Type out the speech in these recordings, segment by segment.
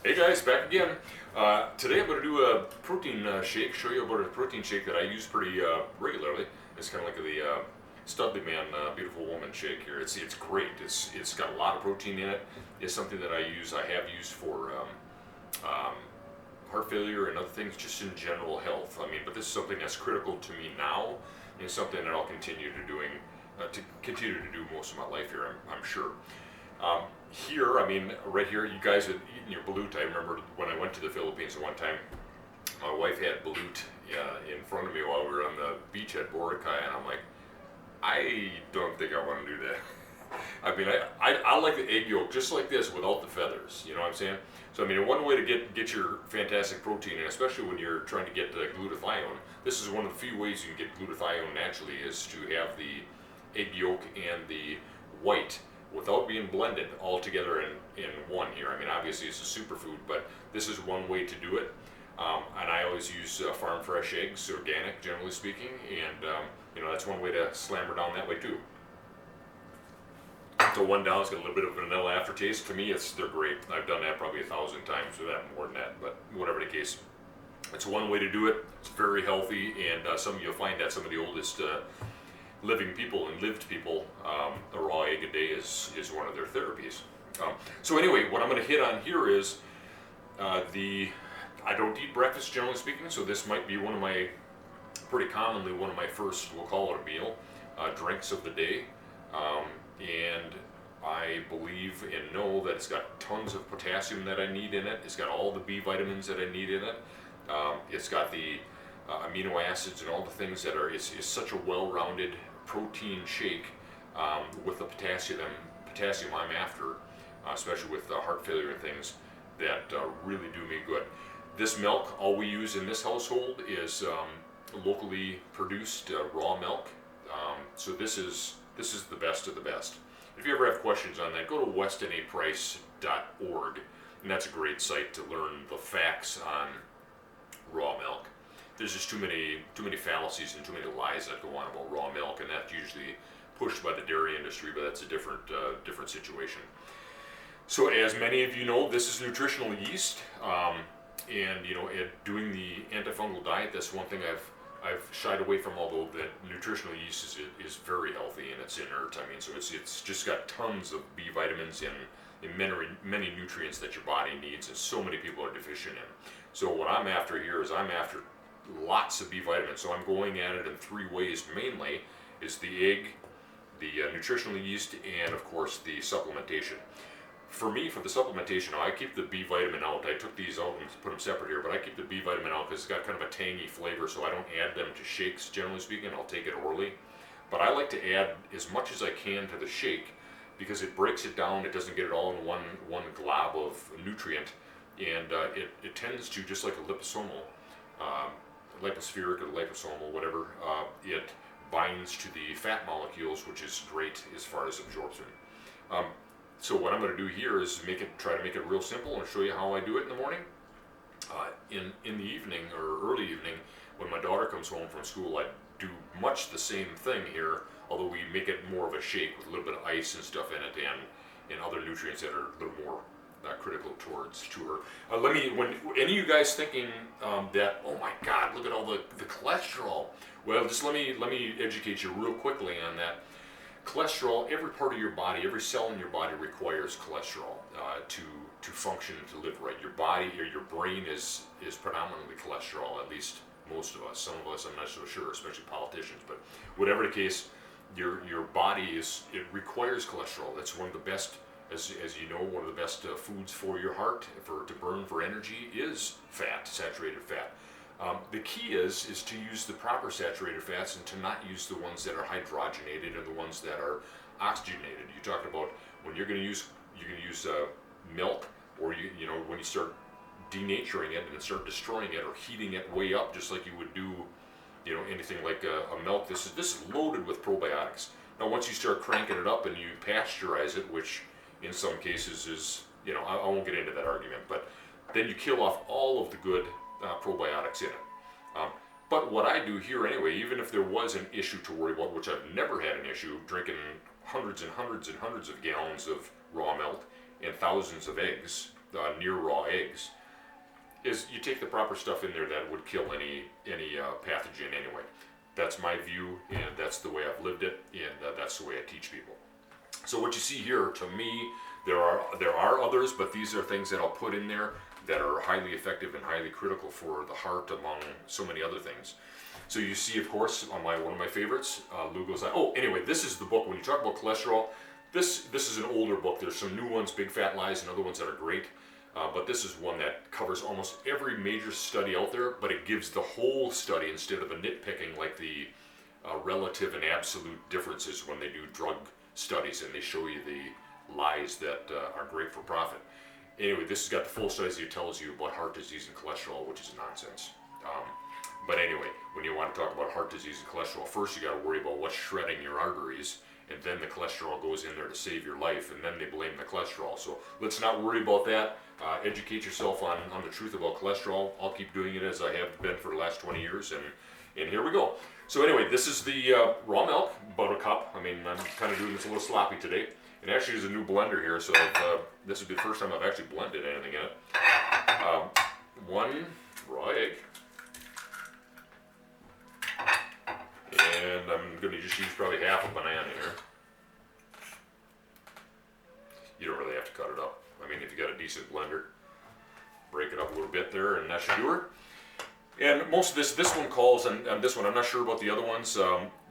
Hey guys, back again. Today I'm going to do a protein shake, show you about a protein shake that I use pretty regularly. It's kind of like the Studley Man, Beautiful Woman shake here. It's great. It's got a lot of protein in it. It's something that I have used for heart failure and other things, just in general health. I mean, but this is something that's critical to me now, and it's something that I'll continue to do most of my life here, I'm sure. Here, I mean, right here, you guys had eaten your balut. I remember when I went to the Philippines at one time, my wife had balut in front of me while we were on the beach at Boracay, and I'm like, I don't think I want to do that. I mean, I like the egg yolk just like this without the feathers, you know what I'm saying? So, I mean, one way to get your fantastic protein, and especially when you're trying to get glutathione, this is one of the few ways you can get glutathione naturally, is to have the egg yolk and the white without being blended all together in one here. I mean, obviously it's a superfood, but this is one way to do it. And I always use farm fresh eggs, organic, generally speaking, and you know, that's one way to slam her down that way too. So one down, it's got a little bit of vanilla aftertaste. To me, they're great. I've done that probably 1,000 times, or that more than that, but whatever the case. It's one way to do it. It's very healthy, and you'll find that some of the oldest living people and lived people, a raw egg a day is one of their therapies. So anyway, what I'm going to hit on here is I don't eat breakfast, generally speaking, so this might be pretty commonly one of my first, we'll call it a meal, drinks of the day. And I believe and know that it's got tons of potassium that I need in it. It's got all the B vitamins that I need in it. It's got the amino acids and all the things that are, it's such a well-rounded protein shake with the potassium I'm after, especially with heart failure and things that really do me good. This milk, all we use in this household is locally produced raw milk. So this is the best of the best. If you ever have questions on that, go to westinaprice.org, and that's a great site to learn the facts on raw milk. There's just too many fallacies and too many lies that go on about raw milk, and that's usually pushed by the dairy industry, but that's a different situation. So as many of you know, this is nutritional yeast, and you know, doing the antifungal diet, that's one thing I've shied away from, although that nutritional yeast is very healthy and it's inert. I mean, so it's just got tons of B vitamins and many nutrients that your body needs, and so many people are deficient in. So what I'm after here is I'm after lots of B vitamins. So I'm going at it in three ways mainly: is the egg, the nutritional yeast, and of course the supplementation. For me, for the supplementation, I keep the B vitamin out. I took these out and put them separate here, but I keep the B vitamin out because it's got kind of a tangy flavor, so I don't add them to shakes, generally speaking. I'll take it orally. But I like to add as much as I can to the shake because it breaks it down. It doesn't get it all in one glob of nutrient, and it tends to, just like a liposomal, lipospheric or liposomal, whatever, it binds to the fat molecules, which is great as far as absorption. So what I'm going to do here is try to make it real simple and show you how I do it in the morning. In the evening or early evening, when my daughter comes home from school, I do much the same thing here, although we make it more of a shake with a little bit of ice and stuff in it, and other nutrients that are a little more critical to her. When any of you guys thinking that, oh my God, look at all the cholesterol. Well, just let me educate you real quickly on that. Cholesterol, every part of your body, every cell in your body requires cholesterol to function, to live right. Your body or your brain is predominantly cholesterol, at least most of us. Some of us, I'm not so sure, especially politicians, but whatever the case, your body requires cholesterol. That's one of the best, as you know, one of the best foods for your heart, to burn for energy, is fat, saturated fat. The key is to use the proper saturated fats and to not use the ones that are hydrogenated and the ones that are oxygenated. You talked about when you're going to use milk, or you know, when you start denaturing it and start destroying it or heating it way up, just like you would do, you know, anything like a milk. This is loaded with probiotics. Now, once you start cranking it up and you pasteurize it, which in some cases is, you know, I won't get into that argument, but then you kill off all of the good probiotics in it. But what I do here anyway, even if there was an issue to worry about, which I've never had an issue, drinking hundreds and hundreds and hundreds of gallons of raw milk and thousands of eggs near raw eggs, is you take the proper stuff in there that would kill any pathogen anyway. That's my view, and that's the way I've lived it, and that's the way I teach people. So what you see here, to me, there are others, but these are things that I'll put in there that are highly effective and highly critical for the heart, among so many other things. So you see, of course, on one of my favorites, Lugo's. Oh, anyway, this is the book. When you talk about cholesterol, this is an older book. There's some new ones, Big Fat Lies, and other ones that are great. But this is one that covers almost every major study out there, but it gives the whole study instead of a nitpicking like the relative and absolute differences when they do drug studies, and they show you the lies that are great for profit. Anyway, this has got the full studies. It tells you about heart disease and cholesterol, which is nonsense. But anyway, when you want to talk about heart disease and cholesterol, first you got to worry about what's shredding your arteries, and then the cholesterol goes in there to save your life, and then they blame the cholesterol. So let's not worry about that. Educate yourself on the truth about cholesterol. I'll keep doing it as I have been for the last 20 years, and here we go. So anyway, this is the raw milk, about a cup. I mean, I'm kind of doing this a little sloppy today. And actually there's a new blender here, so this will be the first time I've actually blended anything in it. One raw egg. And I'm going to just use probably half a banana here. You don't really have to cut it up. I mean, if you got a decent blender, break it up a little bit there, and that should do her. And most of this one calls, and this one, I'm not sure about the other ones,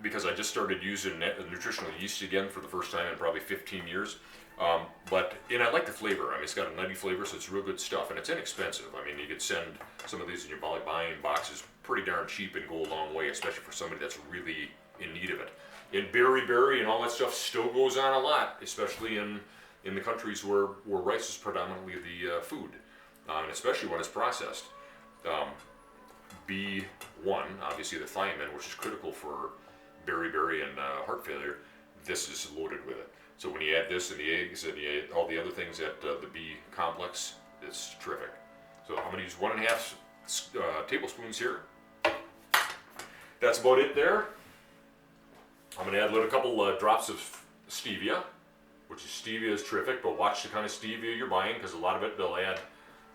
because I just started using nutritional yeast again for the first time in probably 15 years. And I like the flavor. I mean, it's got a nutty flavor, so it's real good stuff, and it's inexpensive. I mean, you could send some of these in your buying boxes pretty darn cheap and go a long way, especially for somebody that's really in need of it. And berry and all that stuff still goes on a lot, especially in the countries where rice is predominantly the food, and especially when it's processed. B1, obviously the thiamine, which is critical for berry and heart failure, this is loaded with it. So when you add this and the eggs and you add all the other things at the B complex, it's terrific. So I'm going to use 1.5 tablespoons here. That's about it there. I'm going to add a couple drops of stevia, which stevia is terrific, but watch the kind of stevia you're buying, because a lot of it, they'll add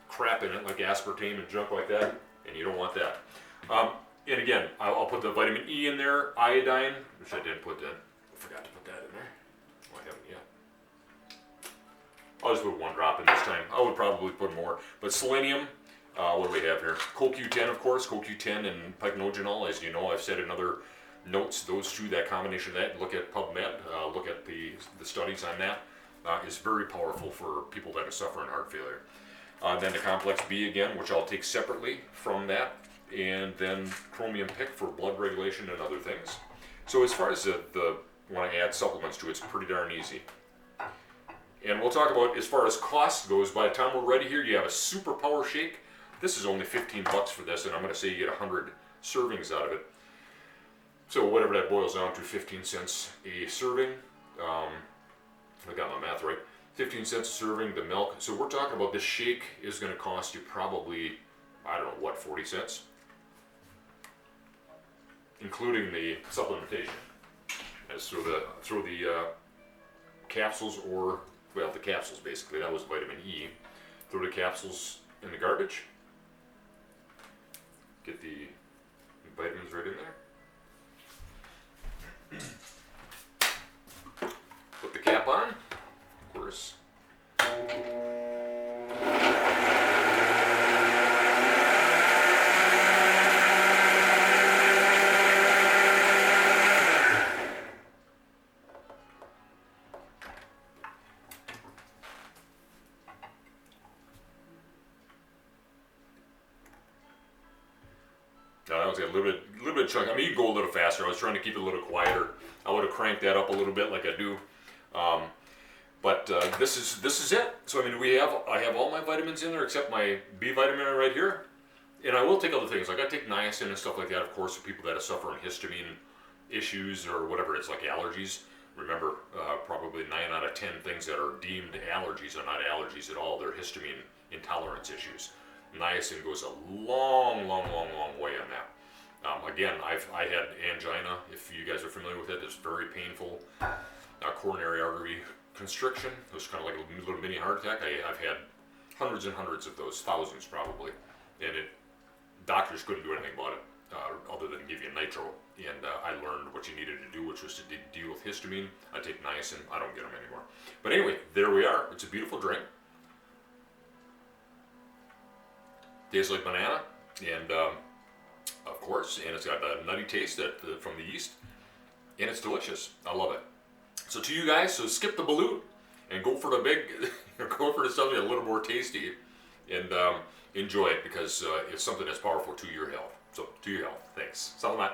crap in it like aspartame and junk like that, and you don't want that. And again, I'll put the vitamin E in there, iodine, which I didn't put in. I forgot to put that in there. Oh, I haven't yet. I'll just put 1 drop in this time. I would probably put more. But selenium, what do we have here? CoQ10, of course. CoQ10 and pycnogenol, as you know, I've said in other notes, those two, that combination of that, look at PubMed, look at the studies on that, is very powerful for people that are suffering heart failure. Then the complex B again, which I'll take separately from that, and then chromium pick for blood regulation and other things. So as far as when I add supplements to it, it's pretty darn easy. And we'll talk about, as far as cost goes, by the time we're ready here, you have a super power shake. This is only $15 for this, and I'm going to say you get 100 servings out of it. So whatever that boils down to, 15 cents a serving. I got my math right. 15 cents a serving, the milk. So we're talking about this shake is going to cost you probably, I don't know, what, 40 cents? Including the supplementation. As throw the capsules, or, well, the capsules basically, that was vitamin E. Throw the capsules in the garbage. Get the vitamins right in there. Put the cap on, of course. That was a little bit chunky. I mean, you can go a little faster. I was trying to keep it a little quieter. I would have cranked that up a little bit like I do. But this is it. So I mean, I have all my vitamins in there except my B vitamin right here, and I will take other things, like I take niacin and stuff like that, of course, for people that are suffering histamine issues or whatever. It's like allergies. Remember, probably 9 out of 10 things that are deemed allergies are not allergies at all. They're histamine intolerance issues. Niacin goes a long way on that. Again, I had angina. If you guys are familiar with it, it's very painful. Coronary artery constriction. It was kind of like a little mini heart attack. I've had hundreds and hundreds of those, thousands probably, and doctors couldn't do anything about it other than give you nitro. And I learned what you needed to do, which was to deal with histamine. I take niacin. I don't get them anymore. But anyway, there we are. It's a beautiful drink. Tastes like banana, and of course, and it's got a nutty taste from the yeast, and it's delicious. I love it. So to you guys, so skip the balut and go for the big, go for something a little more tasty, and enjoy it, because it's something that's powerful to your health. So to your health. Thanks. Salamat.